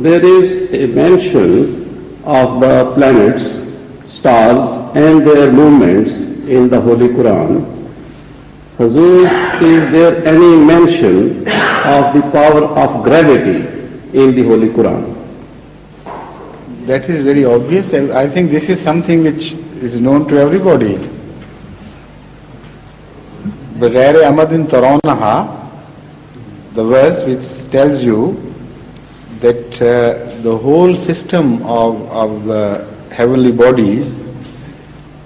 there is a mention of the planets, stars and their movements in the Holy Quran. Hazur, is there any mention of the power of gravity in the Holy Quran? That is very obvious, and I think this is something which is known to everybody. بغیر عمد ترونها, the verse which tells you that the whole system of the heavenly bodies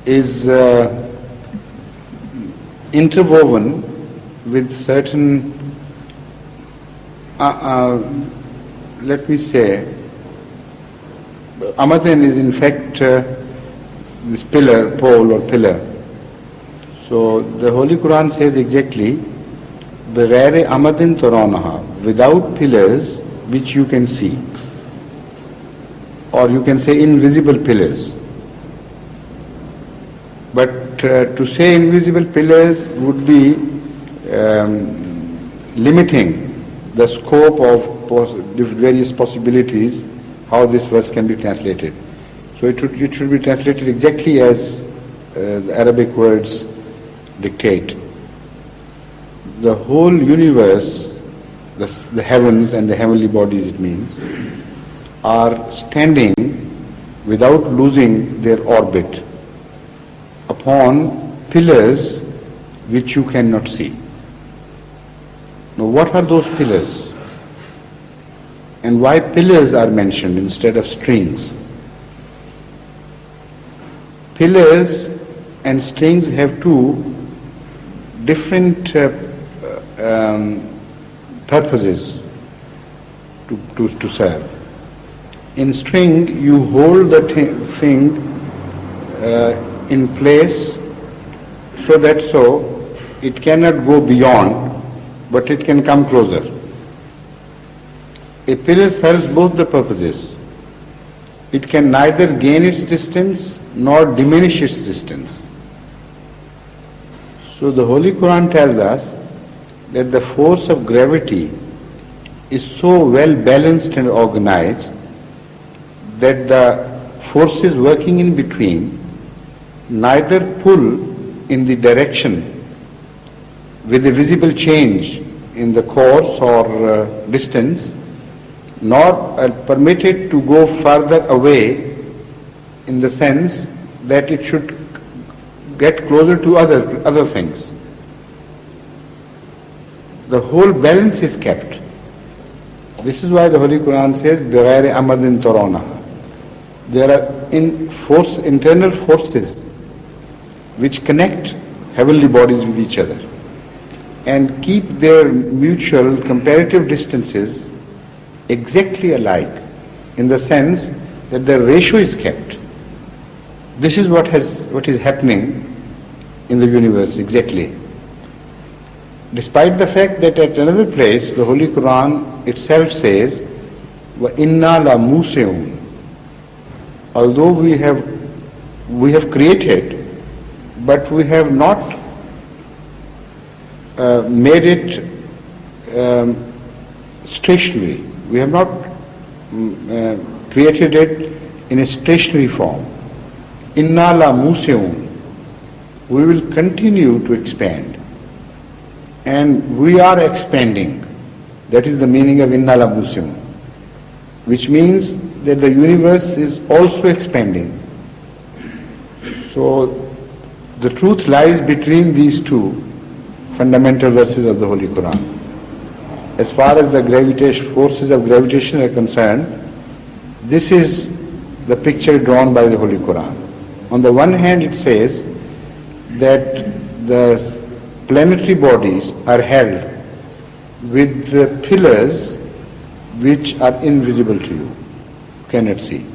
is interwoven with certain, let me say, Amadan is in fact this pillar, pole or pillar. So the Holy Quran says exactly, بِغَيْرِ أَمَدٍ تَرَوْنَهَا, without pillars which you can see. Or you can say invisible pillars. But to say invisible pillars would be limiting the scope of various possibilities how this verse can be translated. So it should be translated exactly as the Arabic words dictate. The whole universe, the heavens and the heavenly bodies it means, are standing without losing their orbit upon pillars which you cannot see. Now what are those pillars? And why pillars are mentioned instead of strings? Pillars and strings have two different purposes to serve. In string, you hold the thing in place so that it cannot go beyond, but it can come closer. A pillar serves both the purposes. It can neither gain its distance nor diminish its distance. So the Holy Quran tells us that the force of gravity is so well balanced and organized that the forces working in between neither pull in the direction with a visible change in the course or distance, nor permit it to go further away in the sense that it should get closer to other things. The whole balance is kept. This is why the Holy Quran says, بِغَيْرِ أَمَدٍ تَرَوْنَهَا. There are internal forces which connect heavenly bodies with each other and keep their mutual comparative distances exactly alike in the sense that the ratio is kept. This is what is happening in the universe exactly. Despite the fact that at another place the Holy Quran itself says, وَإِنَّا لَمُوسِعُونَ. Although we have created, but we have not made it stationary. We have not created it in a stationary form. Inna la musiun. We will continue to expand. And we are expanding. That is the meaning of Inna la musiun. Which means that the universe is also expanding. So the truth lies between these two fundamental verses of the Holy Quran. As far as the forces of gravitation are concerned, this is the picture drawn by the Holy Quran. On the one hand, it says that the planetary bodies are held with the pillars which are invisible to you, cannot see.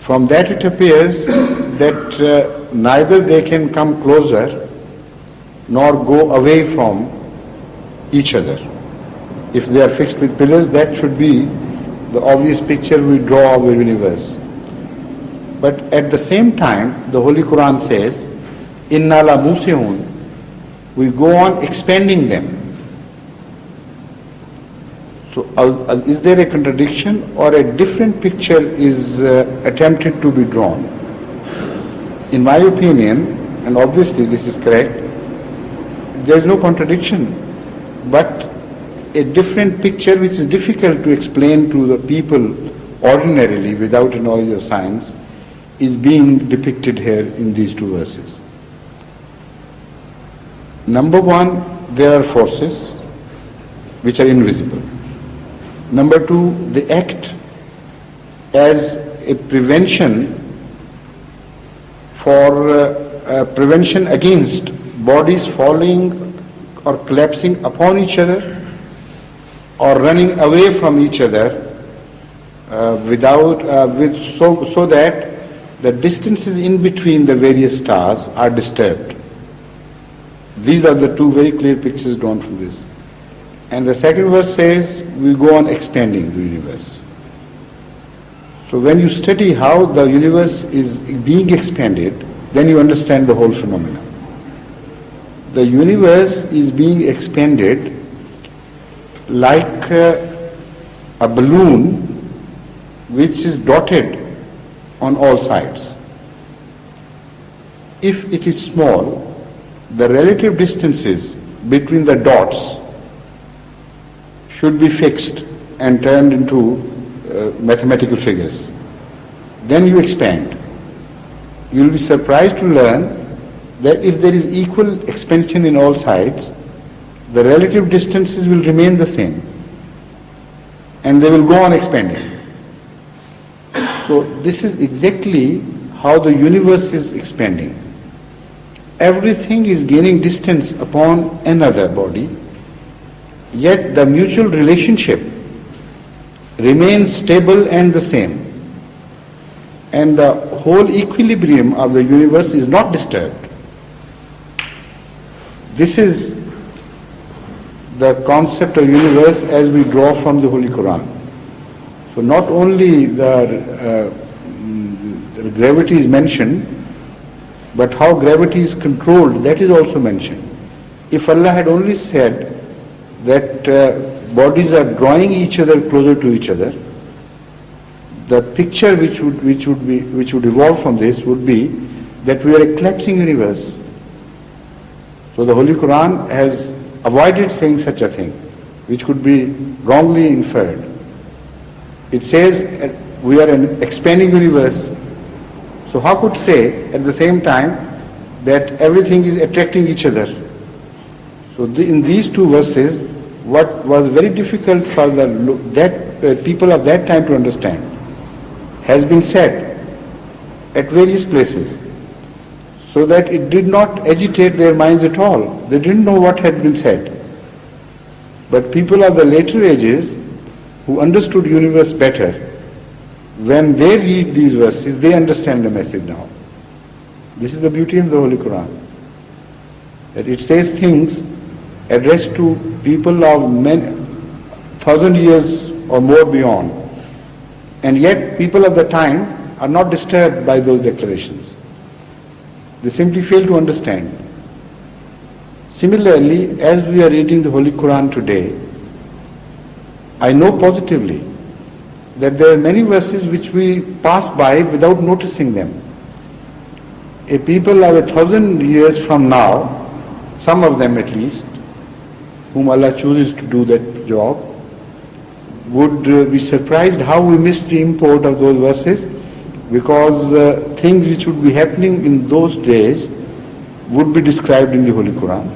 From that it appears that neither they can come closer nor go away from each other. If they are fixed with pillars, that should be the obvious picture we draw of the universe. But at the same time, the Holy Quran says, Inna la musiun, we go on expanding them. So is there a contradiction or a different picture is attempted to be drawn? In my opinion, and obviously this is correct, there is no contradiction, but a different picture which is difficult to explain to the people ordinarily without a knowledge of science is being depicted here in these two verses. Number one, there are forces which are invisible. Number two, they act as a prevention for prevention against bodies falling or collapsing upon each other or running away from each other so that the distances in between the various stars are disturbed. These are the two very clear pictures drawn from this. And the second verse says, we go on expanding the universe. So when you study how the universe is being expanded, then you understand the whole phenomenon. The universe is being expanded like a balloon which is dotted on all sides. If it is small, the relative distances between the dots should be fixed and turned into mathematical figures. Then you expand. You will be surprised to learn that if there is equal expansion in all sides, the relative distances will remain the same and they will go on expanding. So this is exactly how the universe is expanding. Everything is gaining distance upon another body, yet the mutual relationship remains stable and the same. And the whole equilibrium of the universe is not disturbed. This is the concept of universe as we draw from the Holy Quran. So not only the gravity is mentioned, but how gravity is controlled, that is also mentioned. If Allah had only said that bodies are drawing each other closer to each other, the picture which would evolve from this would be that we are a collapsing universe. So the Holy Quran has avoided saying such a thing, which could be wrongly inferred. It says we are an expanding universe. So how could say at the same time that everything is attracting each other? So in these two verses, what was very difficult for people of that time to understand has been said at various places, so that it did not agitate their minds at all. They didn't know what had been said. But people of the later ages who understood universe better, when they read these verses, they understand the message now. This is the beauty of the Holy Quran. That it says things addressed to people of 1,000 years or more beyond. And yet people of the time are not disturbed by those declarations. They simply fail to understand. Similarly, as we are reading the Holy Quran today, I know positively that there are many verses which we pass by without noticing them. A people of 1,000 years from now, some of them at least, whom Allah chooses to do that job, would be surprised how we missed the import of those verses, because things which would be happening in those days would be described in the Holy Quran.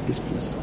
Yes, please.